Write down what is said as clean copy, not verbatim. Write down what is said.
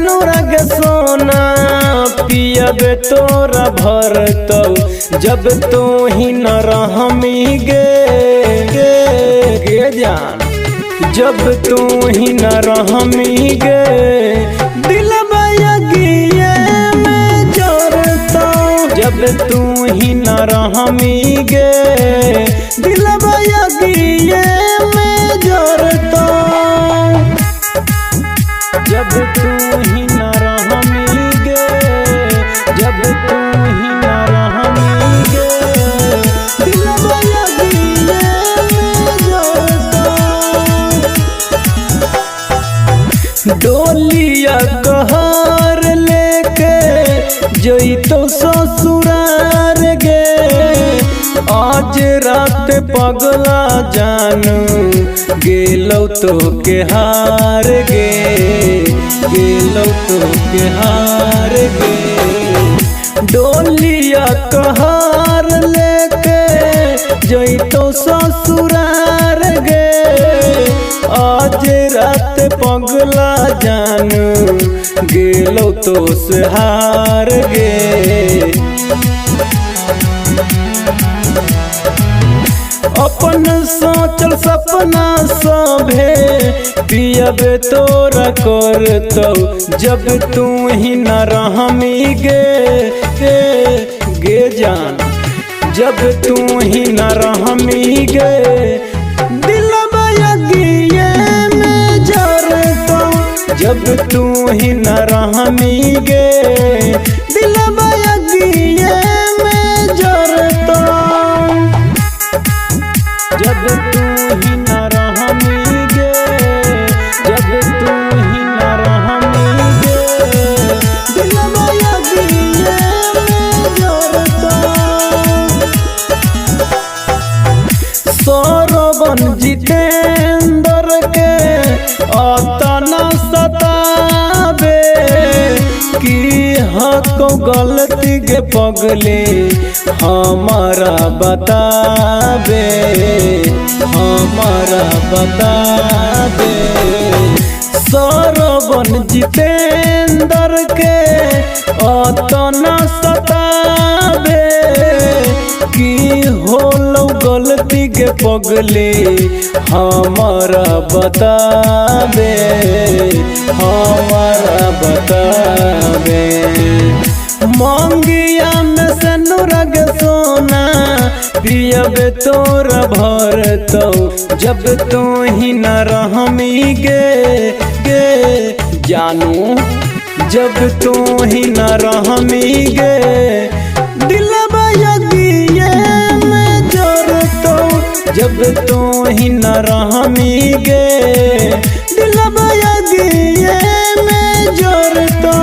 सेनुरा के सोना पियबे तोरा भरतौ जब तू ही न रहमी गे जान, जब तू ही न रहमी गे दिलवा यगिए में जरतौ जब तू ही न रहमी गे दिलवा यगिए में जरतौ जब तू ही न रहमी गे, जब तू ही न रहमी गे दिलवा यगिए में जरतौ। डोलिया कहर लेके जइतो ससुरार गे आज रात पगला जानू गेलौ तो के हार गे, गेलौ तो के हार गे। डोलिया कहर लेके जइतो ससुरार गे आज रात पगला जानू गेलौ तो से हार गे। अपन सोचल सपना सभे पियबे तोरा करतौ जब तू ही न रहमी गे जान, जब तू ही न रहमी गे दिलवा यगिए में जरतौ जब तू ही न रहमी गे दिलवा यगिए में जरतौ जब तू ही न रहमी गे, जब तू ही न रहमी गे दिलवा यगिए में जरतौ। सौरवन जितेंद्र के अतना सताबे कि हको गलती के पगले हमारा बताबे, हमारा बताबे। सौरवन जितेंद्र के अतना सताबे कि होलो गलती के पगले हमारा बताबे, हमारा बताबे। मंगिया में सेनुरा के सोना पियबे तोरा भरतौ जब तू ही न रहमी गे जानू, जब तू ही न रहमी गे दिलवा यगिए में जरतौ जब तू ही न रहमी गे दिलवा यगिए में जरतौ।